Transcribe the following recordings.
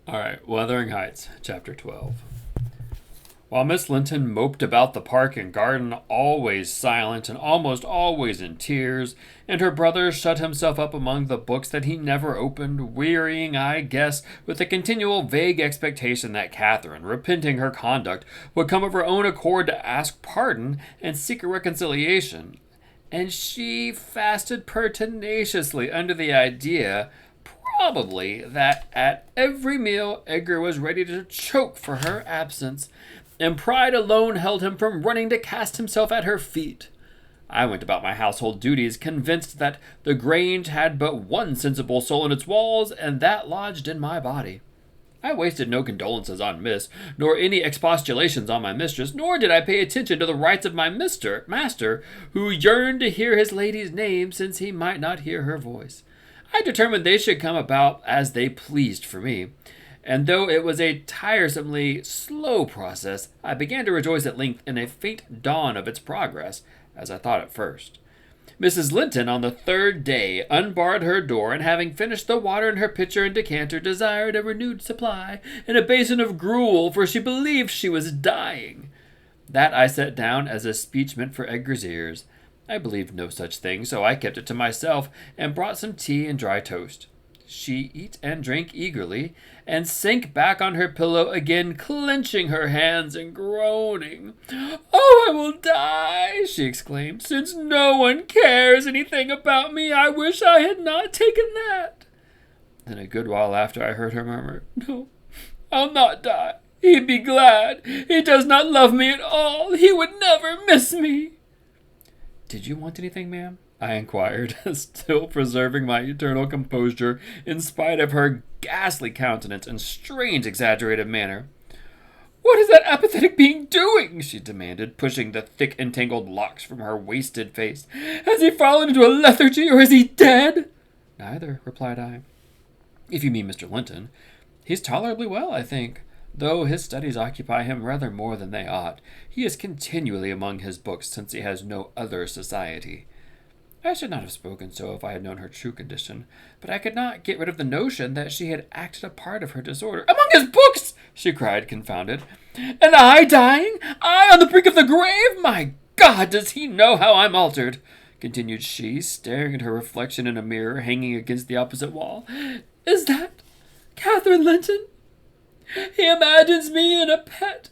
All right, Wuthering Heights, Chapter 12. While Miss Linton moped about the park and garden, always silent and almost always in tears, and her brother shut himself up among the books that he never opened, wearying, I guess, with the continual vague expectation that Catherine, repenting her conduct, would come of her own accord to ask pardon and seek a reconciliation, and she fasted pertinaciously under the idea probably that at every meal Edgar was ready to choke for her absence, and pride alone held him from running to cast himself at her feet. I went about my household duties convinced that the Grange had but one sensible soul in its walls, and that lodged in my body. I wasted no condolences on Miss, nor any expostulations on my mistress, nor did I pay attention to the rights of my master, who yearned to hear his lady's name since he might not hear her voice. I determined they should come about as they pleased for me, and though it was a tiresomely slow process, I began to rejoice at length in a faint dawn of its progress, as I thought at first. Mrs. Linton, on the third day, unbarred her door, and having finished the water in her pitcher and decanter, desired a renewed supply, and a basin of gruel, for she believed she was dying. That I set down as a speech meant for Edgar's ears. I believed no such thing, so I kept it to myself, and brought some tea and dry toast. She ate and drank eagerly, and sank back on her pillow again, clenching her hands and groaning. "Oh, I will die," she exclaimed. "Since no one cares anything about me, I wish I had not taken that." Then a good while after I heard her murmur, "No, I'll not die. He'd be glad. He does not love me at all. He would never miss me." "Did you want anything, ma'am?" I inquired, still preserving my eternal composure in spite of her ghastly countenance and strange exaggerated manner. "What is that apathetic being doing?" she demanded, pushing the thick entangled locks from her wasted face. "Has he fallen into a lethargy, or is he dead?" "Neither," replied I. "If you mean Mr. Linton, he's tolerably well, I think. Though his studies occupy him rather more than they ought, he is continually among his books, since he has no other society." I should not have spoken so if I had known her true condition, but I could not get rid of the notion that she had acted a part of her disorder. "Among his books!" she cried, confounded. "And I dying? I on the brink of the grave? My God, does he know how I'm altered?" continued she, staring at her reflection in a mirror hanging against the opposite wall. "Is that Catherine Linton? He imagines me in a pet,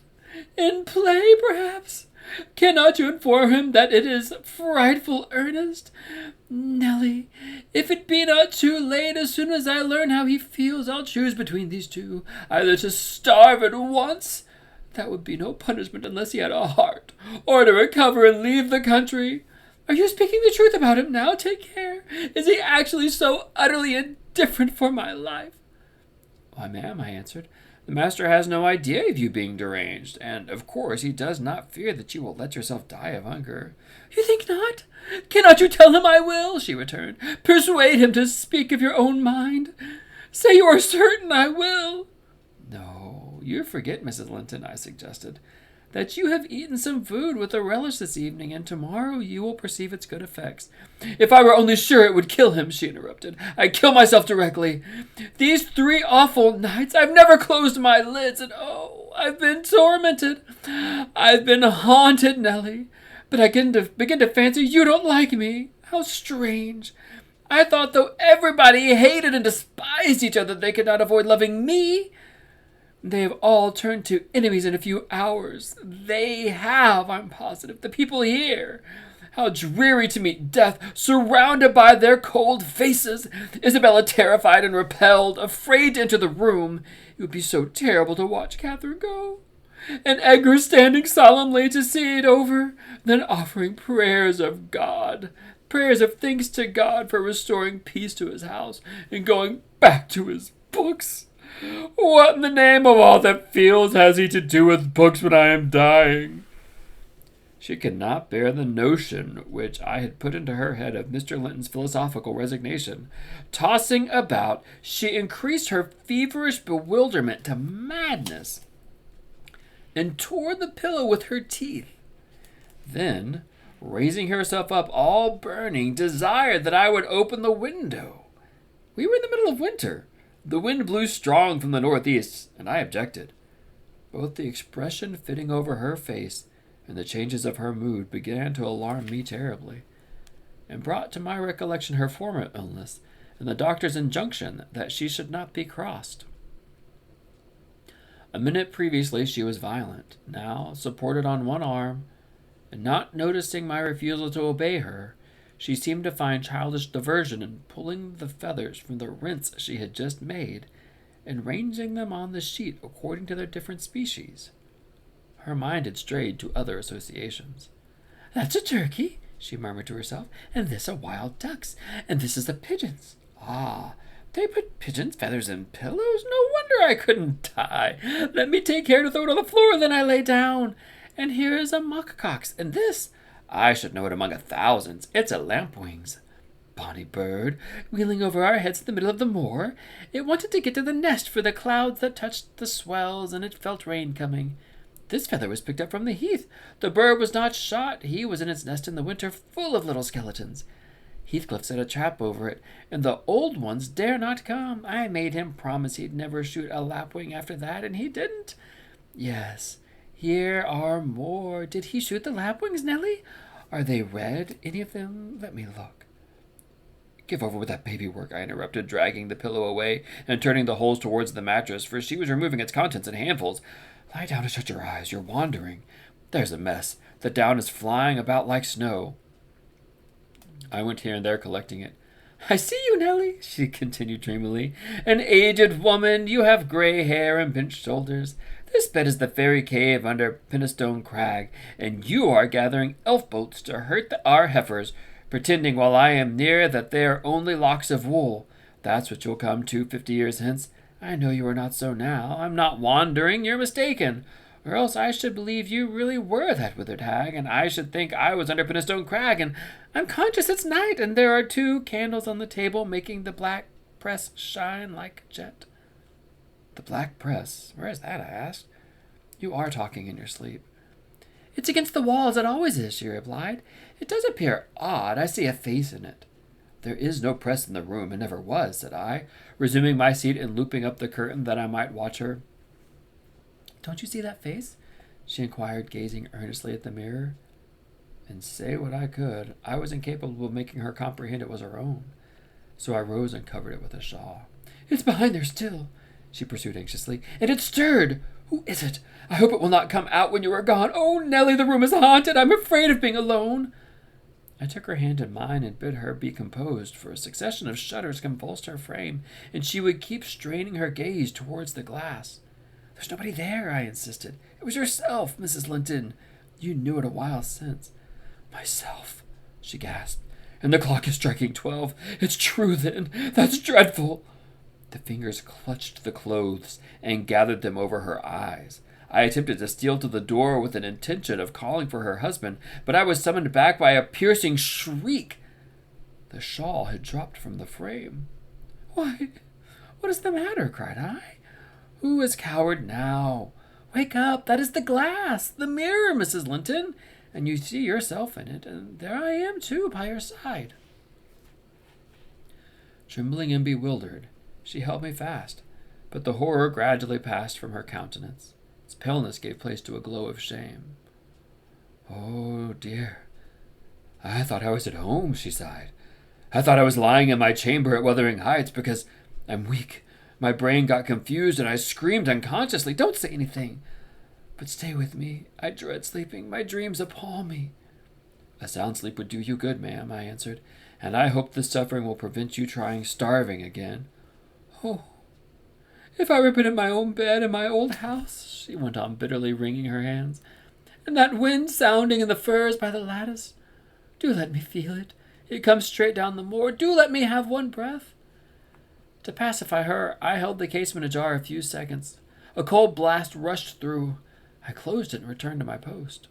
in play, perhaps. Cannot you inform him that it is frightful earnest? Nelly, if it be not too late, as soon as I learn how he feels, I'll choose between these two, either to starve at once, that would be no punishment unless he had a heart, or to recover and leave the country. Are you speaking the truth about him now? Take care. Is he actually so utterly indifferent for my life?" "Why, ma'am," I answered, "the master has no idea of you being deranged, and, of course, he does not fear that you will let yourself die of hunger." "You think not? Cannot you tell him I will?" she returned. "Persuade him to speak of your own mind. Say you are certain I will." "No, you forget, Mrs. Linton," I suggested, "that you have eaten some food with a relish this evening, and tomorrow you will perceive its good effects." "If I were only sure it would kill him," she interrupted, "I'd kill myself directly. These 3 awful nights I've never closed my lids, and oh, I've been tormented. I've been haunted, Nelly. But I begin to fancy you don't like me. How strange. I thought though everybody hated and despised each other, they could not avoid loving me. They have all turned to enemies in a few hours. They have, I'm positive. The people here. How dreary to meet death, surrounded by their cold faces. Isabella terrified and repelled, afraid to enter the room. It would be so terrible to watch Catherine go. And Edgar standing solemnly to see it over, then offering prayers of God, prayers of thanks to God for restoring peace to his house and going back to his books. What in the name of all that feels has he to do with books when I am dying?" She could not bear the notion which I had put into her head of Mr. Linton's philosophical resignation. Tossing about, she increased her feverish bewilderment to madness, and tore the pillow with her teeth. Then, raising herself up, all burning, desired that I would open the window. We were in the middle of winter. The wind blew strong from the northeast, and I objected. Both the expression fitting over her face and the changes of her mood began to alarm me terribly, and brought to my recollection her former illness and the doctor's injunction that she should not be crossed. A minute previously she was violent. Now, supported on one arm, and not noticing my refusal to obey her, she seemed to find childish diversion in pulling the feathers from the rents she had just made and ranging them on the sheet according to their different species. Her mind had strayed to other associations. "That's a turkey," she murmured to herself, "and this a wild duck's, and this is the pigeons. Ah, they put pigeons' feathers in pillows? No wonder I couldn't die. Let me take care to throw it on the floor, then I lay down. And here is a mock-cock's, and this, I should know it among 1,000. It's a lampwing's. Bonny bird, wheeling over our heads in the middle of the moor. It wanted to get to the nest for the clouds that touched the swells, and it felt rain coming. This feather was picked up from the heath. The bird was not shot. He was in its nest in the winter, full of little skeletons. Heathcliff set a trap over it, and the old ones dare not come. I made him promise he'd never shoot a lapwing after that, and he didn't. Yes, here are more. Did he shoot the lapwings, Nellie? Are they red, any of them? Let me look." "Give over with that baby work," I interrupted, dragging the pillow away and turning the holes towards the mattress, for she was removing its contents in handfuls. "Lie down and shut your eyes. You're wandering. There's a mess. The down is flying about like snow." I went here and there collecting it. "I see you, Nellie," she continued dreamily. "An aged woman. You have gray hair and bent shoulders. This bed is the fairy cave under Penistone Crag, and you are gathering elf bolts to hurt our heifers, pretending while I am near that they are only locks of wool. That's what you'll come to 50 years hence. I know you are not so now. I'm not wandering. You're mistaken. Or else I should believe you really were that withered hag, and I should think I was under Penistone Crag, and I'm conscious it's night, and there are 2 candles on the table making the black press shine like jet." "The black press? Where is that?" I asked. "You are talking in your sleep." "It's against the wall, as it always is," she replied. "It does appear odd. I see a face in it." "There is no press in the room, and never was," said I, resuming my seat and looping up the curtain that I might watch her. "Don't you see that face?" she inquired, gazing earnestly at the mirror. And say what I could, I was incapable of making her comprehend it was her own. So I rose and covered it with a shawl. "It's behind there still," she pursued anxiously, "and it stirred. Who is it? I hope it will not come out when you are gone. Oh, Nellie, the room is haunted. I'm afraid of being alone." I took her hand in mine and bid her be composed, for a succession of shudders convulsed her frame, and she would keep straining her gaze towards the glass. "There's nobody there," I insisted. "It was yourself, Mrs. Linton. You knew it a while since." "Myself," she gasped. "And the clock is striking 12. It's true, then. That's dreadful." The fingers clutched the clothes and gathered them over her eyes. I attempted to steal to the door with an intention of calling for her husband, but I was summoned back by a piercing shriek. The shawl had dropped from the frame. "Why, what is the matter?" cried I. "Who is coward now? Wake up! That is the glass, the mirror, Mrs. Linton, and you see yourself in it, and there I am, too, by your side." Trembling and bewildered, she held me fast, but the horror gradually passed from her countenance. Its paleness gave place to a glow of shame. "Oh, dear, I thought I was at home," she sighed. "I thought I was lying in my chamber at Wuthering Heights because I'm weak. My brain got confused and I screamed unconsciously. Don't say anything, but stay with me. I dread sleeping. My dreams appall me." "A sound sleep would do you good, ma'am," I answered, "and I hope this suffering will prevent you trying starving again." "Oh, if I were but in my own bed in my old house," she went on bitterly, wringing her hands, "and that wind sounding in the firs by the lattice. Do let me feel it. It comes straight down the moor. Do let me have one breath." To pacify her, I held the casement ajar a few seconds. A cold blast rushed through. I closed it and returned to my post.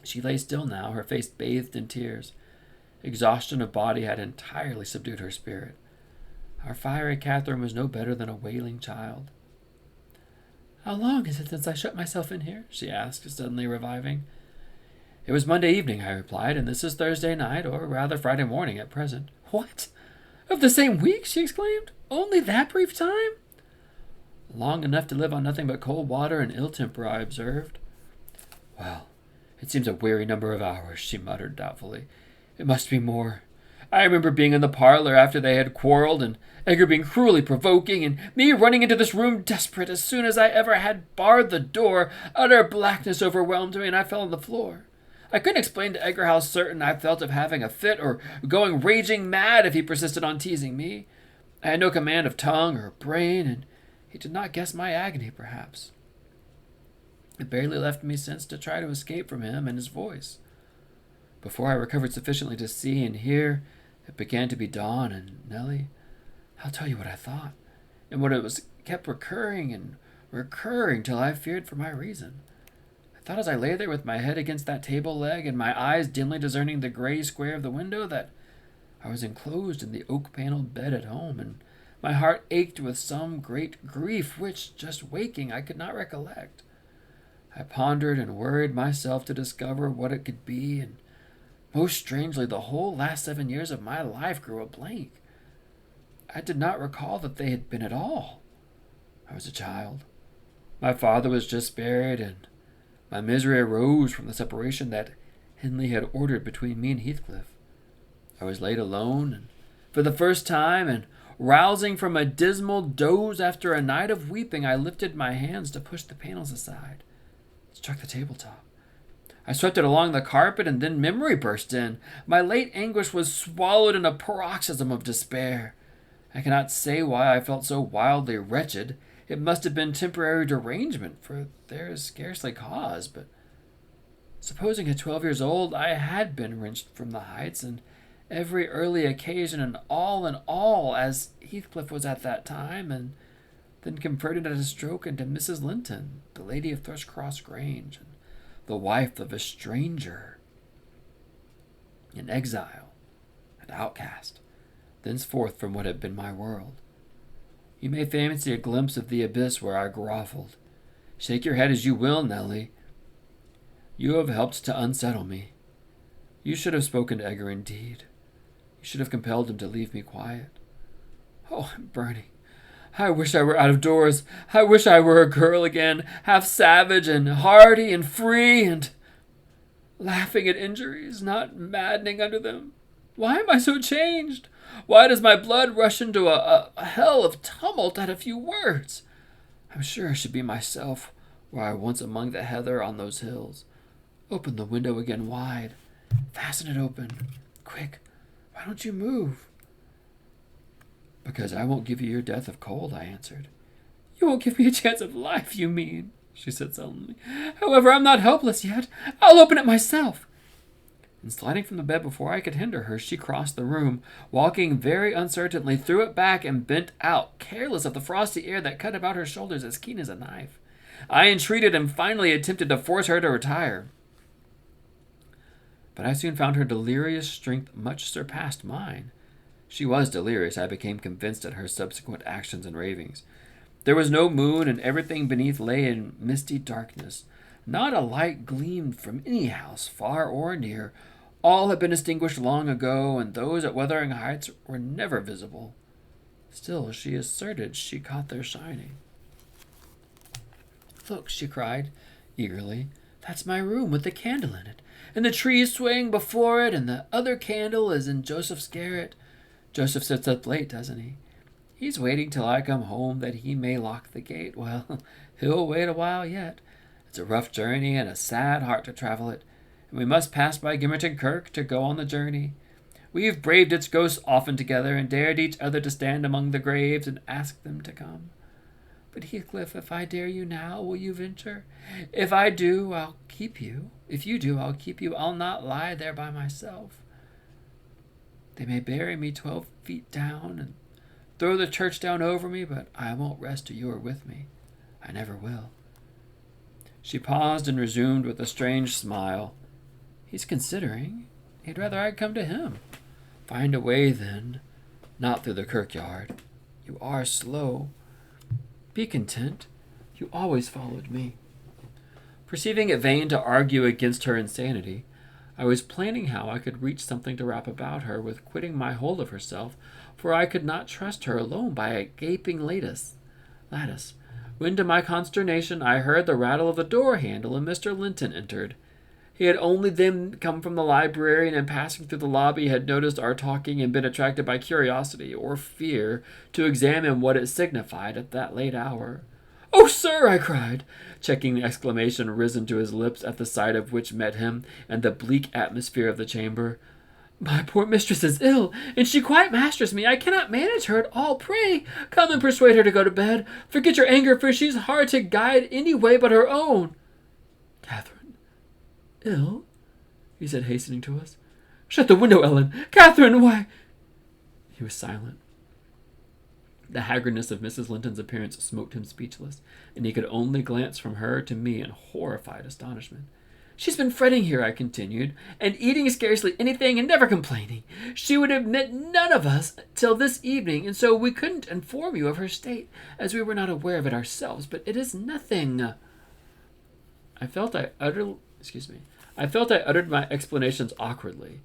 She lay still now, her face bathed in tears. Exhaustion of body had entirely subdued her spirit. Our fiery Catherine was no better than a wailing child. "How long is it since I shut myself in here?" she asked, suddenly reviving. "It was Monday evening," I replied, "and this is Thursday night, or rather Friday morning at present." "What? Of the same week?" she exclaimed. Only that brief time? Long enough to live on nothing but cold water and ill temper, I observed. Well, it seems a weary number of hours, she muttered doubtfully. It must be more. I remember being in the parlor after they had quarreled, and Edgar being cruelly provoking, and me running into this room desperate. As soon as I ever had barred the door, utter blackness overwhelmed me, and I fell on the floor. I couldn't explain to Edgar how certain I felt of having a fit or going raging mad if he persisted on teasing me. I had no command of tongue or brain, and he did not guess my agony, perhaps. It barely left me sense to try to escape from him and his voice. Before I recovered sufficiently to see and hear, it began to be dawn, and Nellie, I'll tell you what I thought, and what it was kept recurring and recurring till I feared for my reason. I thought as I lay there with my head against that table leg and my eyes dimly discerning the gray square of the window that I was enclosed in the oak-paneled bed at home, and my heart ached with some great grief which, just waking, I could not recollect. I pondered and worried myself to discover what it could be, and most strangely, the whole last 7 years of my life grew a blank. I did not recall that they had been at all. I was a child. My father was just buried, and my misery arose from the separation that Hindley had ordered between me and Heathcliff. I was laid alone, and for the first time, and rousing from a dismal doze after a night of weeping, I lifted my hands to push the panels aside. It struck the tabletop. I swept it along the carpet, and then memory burst in. My late anguish was swallowed in a paroxysm of despair. I cannot say why I felt so wildly wretched. It must have been temporary derangement, for there is scarcely cause. But supposing at 12 years old I had been wrenched from the heights, and every early occasion and all, as Heathcliff was at that time, and then converted at a stroke into Mrs. Linton, the lady of Thrushcross Grange, and the wife of a stranger, an exile, an outcast, thenceforth from what had been my world. You may fancy a glimpse of the abyss where I groveled. Shake your head as you will, Nellie. You have helped to unsettle me. You should have spoken to Edgar indeed. You should have compelled him to leave me quiet. Oh, I'm burning. I wish I were out of doors. I wish I were a girl again, half savage and hardy and free and laughing at injuries, not maddening under them. Why am I so changed? Why does my blood rush into a hell of tumult at a few words? I'm sure I should be myself were I once among the heather on those hills. Open the window again wide. Fasten it open. Quick, why don't you move? Because I won't give you your death of cold, I answered. You won't give me a chance of life, you mean, she said sullenly. However, I'm not helpless yet. I'll open it myself. And sliding from the bed before I could hinder her, she crossed the room, walking very uncertainly, threw it back, and bent out, careless of the frosty air that cut about her shoulders as keen as a knife. I entreated and finally attempted to force her to retire. But I soon found her delirious strength much surpassed mine. She was delirious, I became convinced at her subsequent actions and ravings. There was no moon, and everything beneath lay in misty darkness. Not a light gleamed from any house, far or near. All had been extinguished long ago, and those at Wuthering Heights were never visible. Still, she asserted she caught their shining. Look, she cried, eagerly, that's my room with the candle in it, and the trees swaying before it, and the other candle is in Joseph's garret. Joseph sits up late, doesn't he? He's waiting till I come home that he may lock the gate. Well, he'll wait a while yet. It's a rough journey and a sad heart to travel it, and we must pass by Gimmerton Kirk to go on the journey. We've braved its ghosts often together, and dared each other to stand among the graves and ask them to come. But Heathcliff, if I dare you now, will you venture? If I do, I'll keep you. If you do, I'll keep you. I'll not lie there by myself. They may bury me 12 feet down and throw the church down over me, but I won't rest till you are with me. I never will. She paused and resumed with a strange smile. He's considering. He'd rather I'd come to him. Find a way, then. Not through the kirkyard. You are slow. Be content. You always followed me. Perceiving it vain to argue against her insanity, I was planning how I could reach something to wrap about her with quitting my hold of herself, for I could not trust her alone by a gaping lattice, when to my consternation I heard the rattle of the door handle and Mr. Linton entered. He had only then come from the library, and in passing through the lobby had noticed our talking and been attracted by curiosity or fear to examine what it signified at that late hour. "Oh, sir!" I cried, checking the exclamation risen to his lips at the sight of which met him and the bleak atmosphere of the chamber. "My poor mistress is ill, and she quite masters me. I cannot manage her at all. Pray, come and persuade her to go to bed. Forget your anger, for she's hard to guide any way but her own." "Catherine, ill?" he said, hastening to us. "Shut the window, Ellen. Catherine, why—" He was silent. The haggardness of Mrs. Linton's appearance smote him speechless, and he could only glance from her to me in horrified astonishment. "She's been fretting here," I continued, "and eating scarcely anything and never complaining. She would admit none of us till this evening, and so we couldn't inform you of her state, as we were not aware of it ourselves. But it is nothing." I felt I uttered my explanations awkwardly.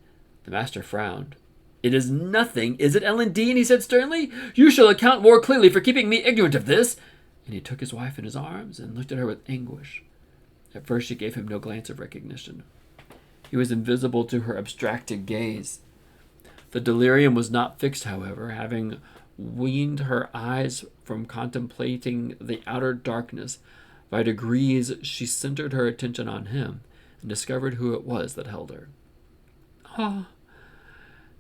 The master frowned. "It is nothing, is it, Ellen Dean?" he said sternly. "You shall account more clearly for keeping me ignorant of this." And he took his wife in his arms and looked at her with anguish. At first she gave him no glance of recognition. He was invisible to her abstracted gaze. The delirium was not fixed, however. Having weaned her eyes from contemplating the outer darkness, by degrees she centered her attention on him, and discovered who it was that held her. "Ah,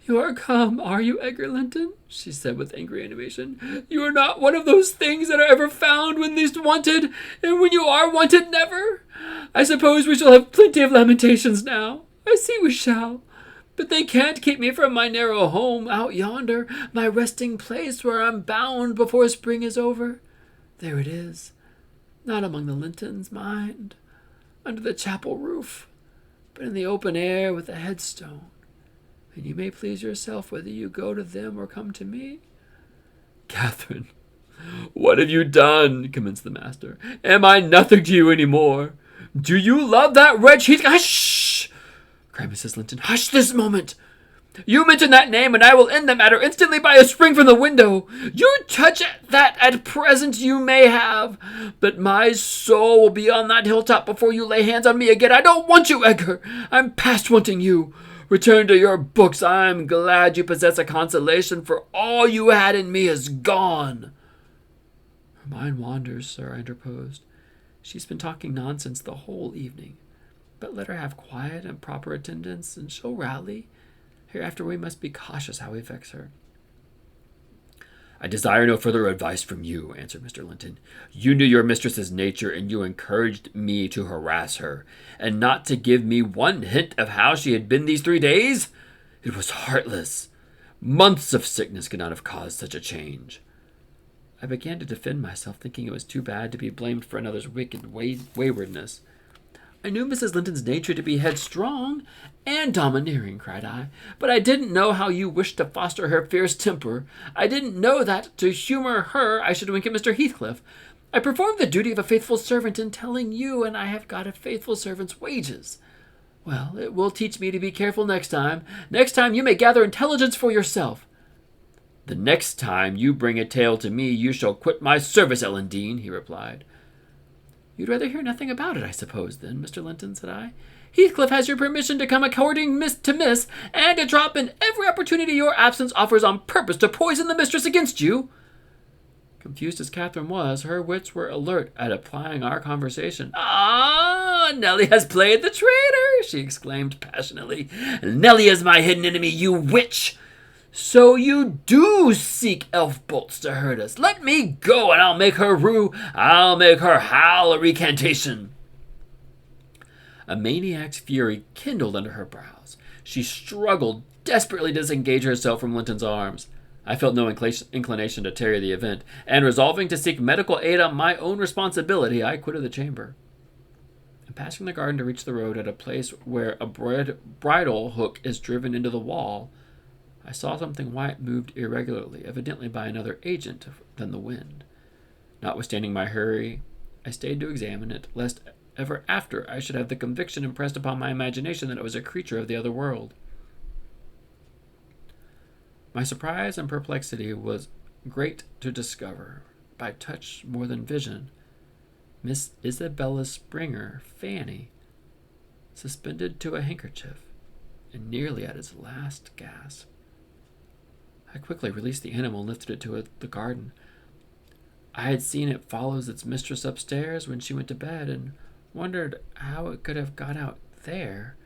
you are come, are you, Edgar Linton?" she said with angry animation. "You are not one of those things that are ever found when least wanted, and when you are wanted, never. I suppose we shall have plenty of lamentations now. I see we shall. But they can't keep me from my narrow home out yonder, my resting place where I'm bound before spring is over. There it is. Not among the Lintons, mind, under the chapel roof, but in the open air with a headstone. And you may please yourself whether you go to them or come to me." "Catherine, what have you done?" commenced the master. "Am I nothing to you any more? Do you love that wretch "Hush!" cried Mrs. Linton. "Hush this moment! You mention that name, and I will end the matter instantly by a spring from the window. You touch that at present you may have, but my soul will be on that hilltop before you lay hands on me again. I don't want you, Edgar. I'm past wanting you. Return to your books. I'm glad you possess a consolation, for all you had in me is gone." "Her mind wanders, sir," I interposed. "She's been talking nonsense the whole evening. But let her have quiet and proper attendance, and she'll rally. Hereafter we must be cautious how we vex her." "I desire no further advice from you," answered Mr. Linton. "You knew your mistress's nature, and you encouraged me to harass her, and not to give me one hint of how she had been these 3 days. It was heartless. Months of sickness could not have caused such a change." I began to defend myself, thinking it was too bad to be blamed for another's wicked waywardness. "I knew Mrs. Linton's nature to be headstrong and domineering," cried I, "but I didn't know how you wished to foster her fierce temper. I didn't know that, to humor her, I should wink at Mr. Heathcliff. I performed the duty of a faithful servant in telling you, and I have got a faithful servant's wages. Well, it will teach me to be careful next time. Next time you may gather intelligence for yourself." "The next time you bring a tale to me, you shall quit my service, Ellen Dean," he replied. "You'd rather hear nothing about it, I suppose, then, Mr. Linton," said I. "Heathcliff has your permission to come according to miss, and to drop in every opportunity your absence offers on purpose to poison the mistress against you." Confused as Catherine was, her wits were alert at applying our conversation. "Ah, Nellie has played the traitor!" she exclaimed passionately. "Nellie is my hidden enemy, you witch! So you do seek elf bolts to hurt us. Let me go, and I'll make her rue. I'll make her howl a recantation." A maniac's fury kindled under her brows. She struggled desperately to disengage herself from Linton's arms. I felt no inclination to tarry the event, and resolving to seek medical aid on my own responsibility, I quitted the chamber. In passing the garden to reach the road at a place where a bridle hook is driven into the wall, I saw something white moved irregularly, evidently by another agent than the wind. Notwithstanding my hurry, I stayed to examine it, lest ever after I should have the conviction impressed upon my imagination that it was a creature of the other world. My surprise and perplexity was great to discover, by touch more than vision, Miss Isabella Springer, Fanny, suspended to a handkerchief, and nearly at its last gasp. I quickly released the animal and lifted it to the garden. I had seen it follow its mistress upstairs when she went to bed, and wondered how it could have got out there,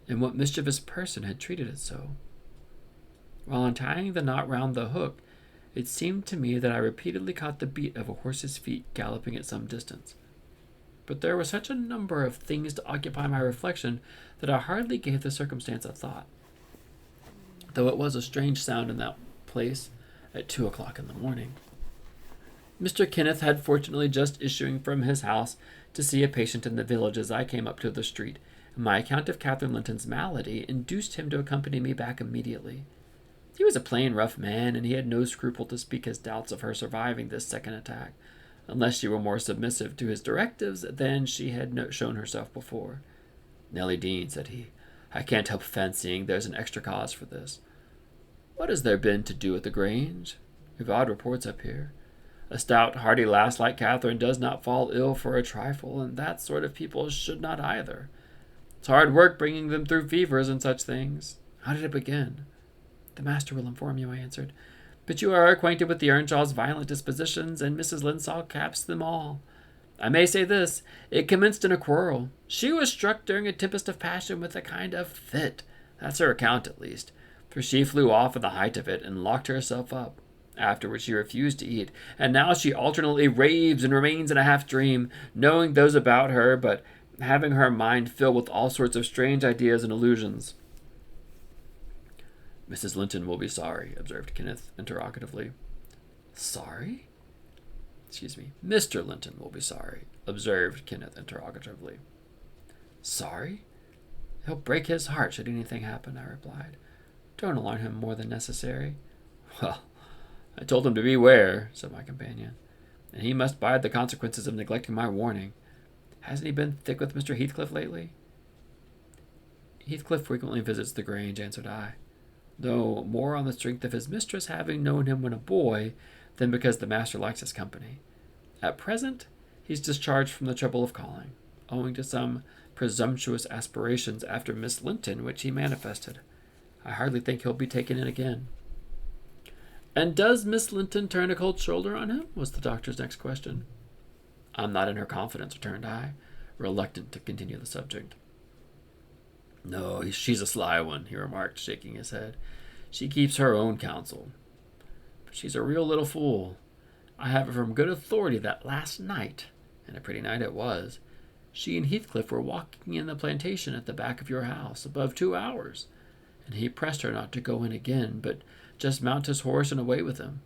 and what mischievous person had treated it so. While untying the knot round the hook, it seemed to me that I repeatedly caught the beat of a horse's feet galloping at some distance. But there was such a number of things to occupy my reflection that I hardly gave the circumstance a thought, though it was a strange sound in that place at 2 o'clock in the morning. Mr. Kenneth had fortunately just issuing from his house to see a patient in the village as I came up to the street, and my account of Catherine Linton's malady induced him to accompany me back immediately. He was a plain, rough man, and he had no scruple to speak his doubts of her surviving this second attack, unless she were more submissive to his directives than she had shown herself before. "Nellie Dean," said he, "I can't help fancying there's an extra cause for this. What has there been to do at the Grange? You've odd reports up here. A stout, hearty lass like Catherine does not fall ill for a trifle, and that sort of people should not either. It's hard work bringing them through fevers and such things. How did it begin?" "The master will inform you," I answered. "But you are acquainted with the Earnshaw's violent dispositions, and Mrs. Linsall caps them all. I may say this, it commenced in a quarrel. She was struck during a tempest of passion with a kind of fit. That's her account, at least, for she flew off in the height of it and locked herself up. Afterwards she refused to eat, and now she alternately raves and remains in a half-dream, knowing those about her, but having her mind filled with all sorts of strange ideas and illusions." "Mrs. Linton will be sorry," observed Kenneth interrogatively. "Sorry?" "Mr. Linton will be sorry," observed Kenneth interrogatively. "Sorry? He'll break his heart should anything happen," I replied. "Don't alarm him more than necessary." "Well, I told him to beware," said my companion, "and he must bide the consequences of neglecting my warning. Hasn't he been thick with Mr. Heathcliff lately?" "Heathcliff frequently visits the Grange," answered I, "though more on the strength of his mistress having known him when a boy than because the master likes his company. At present, he's discharged from the trouble of calling, owing to some presumptuous aspirations after Miss Linton which he manifested. I hardly think he'll be taken in again." "And does Miss Linton turn a cold shoulder on him?" was the doctor's next question. "I'm not in her confidence," returned I, reluctant to continue the subject. "No, she's a sly one," he remarked, shaking his head. "She keeps her own counsel. But she's a real little fool. I have it from good authority that last night, and a pretty night it was, she and Heathcliff were walking in the plantation at the back of your house above 2 hours, and he pressed her not to go in again, but just mount his horse and away with him.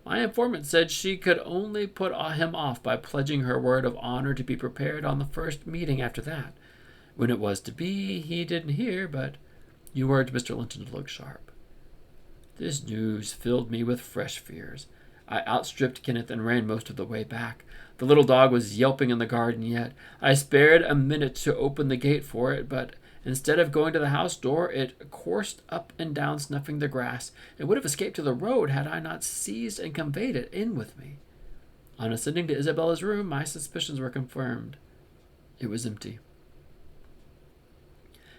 My informant said she could only put him off by pledging her word of honor to be prepared on the first meeting after that. When it was to be, he didn't hear, but you urged Mr. Linton to look sharp." This news filled me with fresh fears. I outstripped Kenneth and ran most of the way back. The little dog was yelping in the garden yet. I spared a minute to open the gate for it, but instead of going to the house door, it coursed up and down, snuffing the grass. It would have escaped to the road had I not seized and conveyed it in with me. On ascending to Isabella's room, my suspicions were confirmed. It was empty.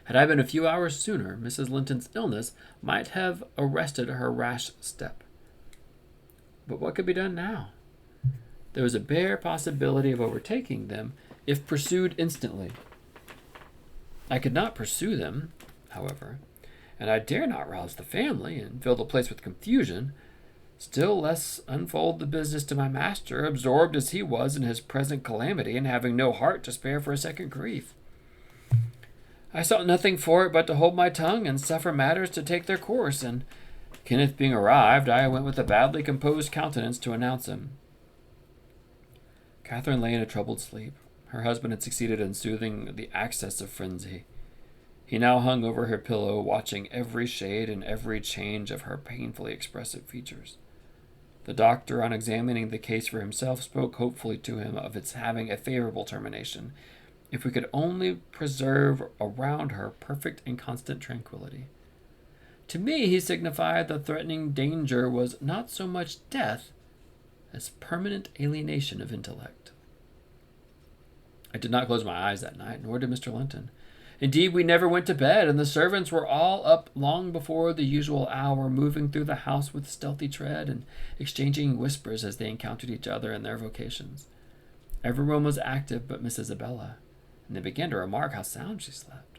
Had I been a few hours sooner, Mrs. Linton's illness might have arrested her rash step. But what could be done now? There was a bare possibility of overtaking them if pursued instantly. I could not pursue them, however, and I dare not rouse the family and fill the place with confusion, still less unfold the business to my master, absorbed as he was in his present calamity and having no heart to spare for a second grief. I saw nothing for it but to hold my tongue and suffer matters to take their course, and Kenneth being arrived, I went with a badly composed countenance to announce him. Catherine lay in a troubled sleep. Her husband had succeeded in soothing the access of frenzy. He now hung over her pillow, watching every shade and every change of her painfully expressive features. The doctor, on examining the case for himself, spoke hopefully to him of its having a favorable termination, if we could only preserve around her perfect and constant tranquillity. To me, he signified the threatening danger was not so much death as permanent alienation of intellect. I did not close my eyes that night, nor did Mr. Linton. Indeed, we never went to bed, and the servants were all up long before the usual hour, moving through the house with stealthy tread and exchanging whispers as they encountered each other in their vocations. Everyone was active but Miss Isabella, and they began to remark how sound she slept.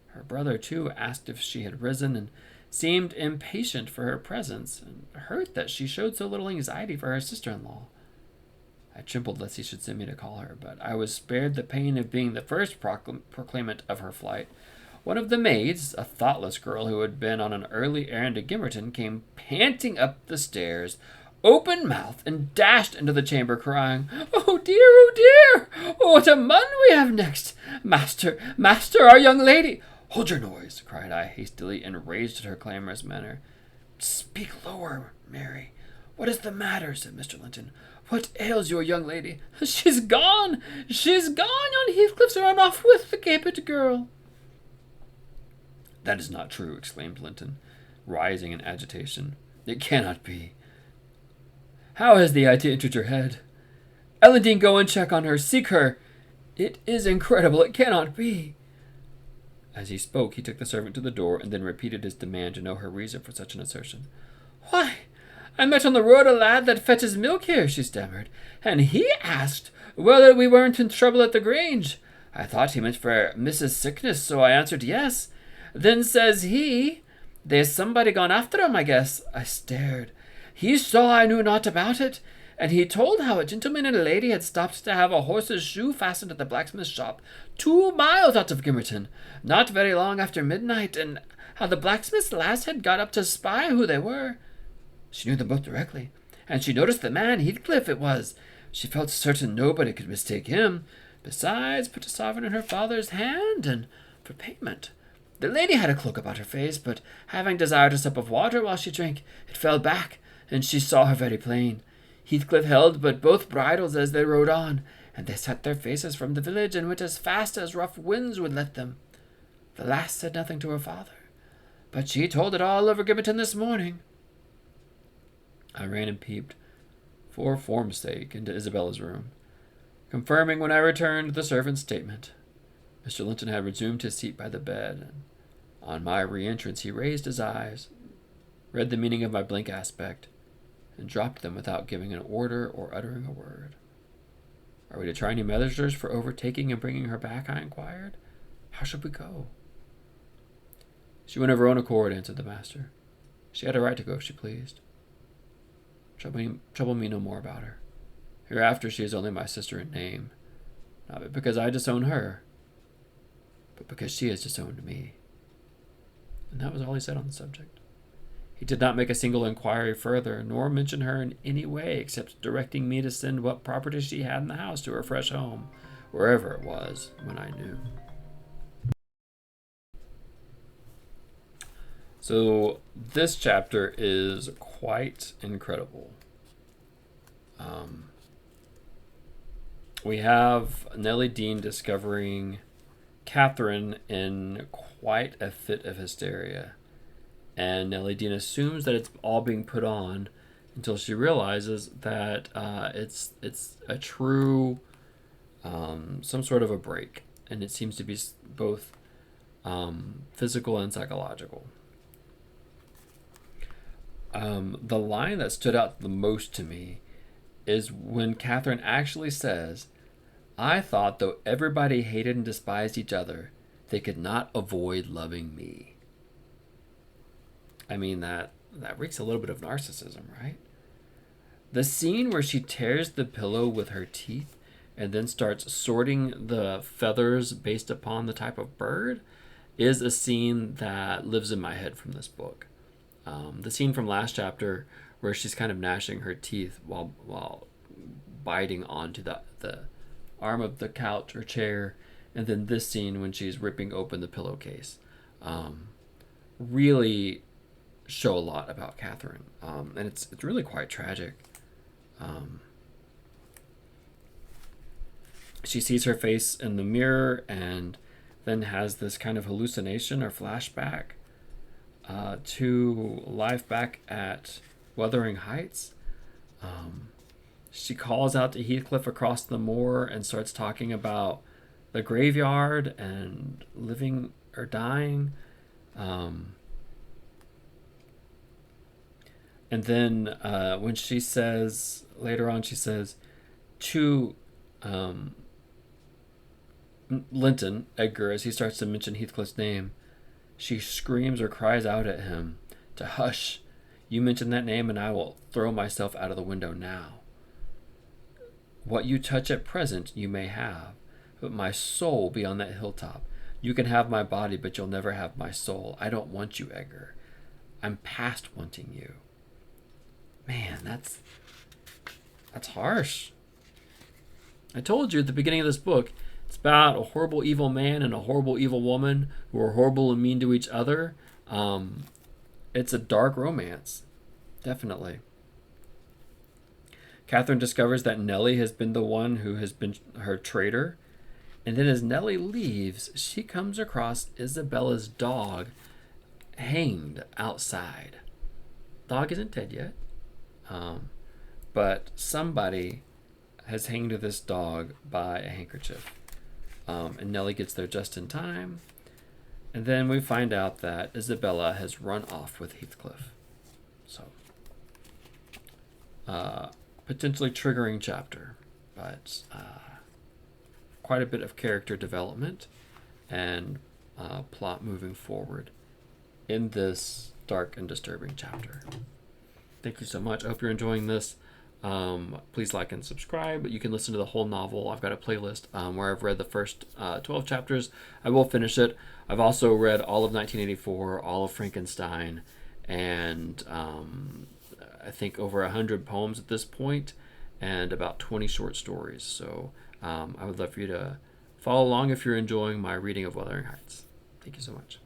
Her brother, too, asked if she had risen, and seemed impatient for her presence, and hurt that she showed so little anxiety for her sister-in-law. I trembled lest he should send me to call her, but I was spared the pain of being the first proclaimant of her flight. One of the maids, a thoughtless girl who had been on an early errand to Gimmerton, came panting up the stairs, open-mouthed, and dashed into the chamber, crying, "Oh dear, oh dear! Oh, what a mun we have next! Master, our young lady!" "Hold your noise," cried I hastily, enraged at her clamorous manner. "Speak lower, Mary. What is the matter?" said Mr. Linton. "What ails your young lady?" She's gone! Yon Heathcliff's run off with the gaped girl." "That is not true," exclaimed Linton, rising in agitation. "It cannot be. How has the idea entered your head? Elendine, go and check on her. Seek her. It is incredible. It cannot be." As he spoke, he took the servant to the door, and then repeated his demand to know her reason for such an assertion. "Why, I met on the road a lad that fetches milk here," she stammered, "and he asked whether we weren't in trouble at the Grange. I thought he meant for Mrs. Sickness, so I answered yes. Then says he, 'There's somebody gone after him, I guess.' I stared. He saw I knew naught about it, and he told how a gentleman and a lady had stopped to have a horse's shoe fastened at the blacksmith's shop 2 miles out of Gimmerton, not very long after midnight, and how the blacksmith's lass had got up to spy who they were. She knew them both directly, and she noticed the man, Heathcliff it was. She felt certain nobody could mistake him. Besides, put a sovereign in her father's hand, and for payment. The lady had a cloak about her face, but having desired a sup of water while she drank, it fell back, and she saw her very plain. Heathcliff held but both bridles as they rode on, and they set their faces from the village and went as fast as rough winds would let them. The lass said nothing to her father, but she told it all over Gimmerton this morning." I ran and peeped, for form's sake, into Isabella's room, confirming when I returned the servant's statement. Mr. Linton had resumed his seat by the bed, and on my re-entrance he raised his eyes, read the meaning of my blank aspect, and dropped them without giving an order or uttering a word. "Are we to try any measures for overtaking and bringing her back?" I inquired. "How should we go?" "She went of her own accord," answered the master. "She had a right to go if she pleased. Trouble me no more about her. Hereafter she is only my sister in name, not because I disown her, but because she has disowned me." And that was all he said on the subject. He did not make a single inquiry further, nor mention her in any way, except directing me to send what property she had in the house to her fresh home, wherever it was, when I knew. So this chapter is quite incredible. We have Nellie Dean discovering Catherine in quite a fit of hysteria, and Nellie Dean assumes that it's all being put on until she realizes that it's a true some sort of a break, and it seems to be both physical and psychological. The line that stood out the most to me is when Catherine actually says, "I thought though everybody hated and despised each other, they could not avoid loving me." I mean, that reeks a little bit of narcissism, right? The scene where she tears the pillow with her teeth and then starts sorting the feathers based upon the type of bird is a scene that lives in my head from this book. The scene from last chapter where she's kind of gnashing her teeth while biting onto the arm of the couch or chair, and then this scene when she's ripping open the pillowcase, really show a lot about Catherine, and it's really quite tragic. She sees her face in the mirror and then has this kind of hallucination or flashback to life back at Wuthering Heights. She calls out to Heathcliff across the moor and starts talking about the graveyard and living or dying. And then when she says, later on, she says to Linton, Edgar, as he starts to mention Heathcliff's name, she screams or cries out at him to hush. You mention that name and I will throw myself out of the window now. What you touch at present you may have, but my soul be on that hilltop. You can have my body, but you'll never have my soul. I don't want you, Edgar. I'm past wanting you. Man, that's harsh. I told you at the beginning of this book, it's about a horrible evil man and a horrible evil woman who are horrible and mean to each other. It's a dark romance, definitely. Catherine discovers that Nellie has been the one who has been her traitor. And then as Nellie leaves, she comes across Isabella's dog hanged outside. Dog isn't dead yet. But somebody has hanged this dog by a handkerchief. And Nellie gets there just in time. And then we find out that Isabella has run off with Heathcliff. So, potentially triggering chapter, but quite a bit of character development and plot moving forward in this dark and disturbing chapter. Thank you so much. I hope you're enjoying this. Please like and subscribe. You can listen to the whole novel. I've got a playlist where I've read the first 12 chapters. I will finish it. I've also read all of 1984, all of Frankenstein, and I think over 100 poems at this point, and about 20 short stories. So I would love for you to follow along if you're enjoying my reading of Wuthering Heights. Thank you so much.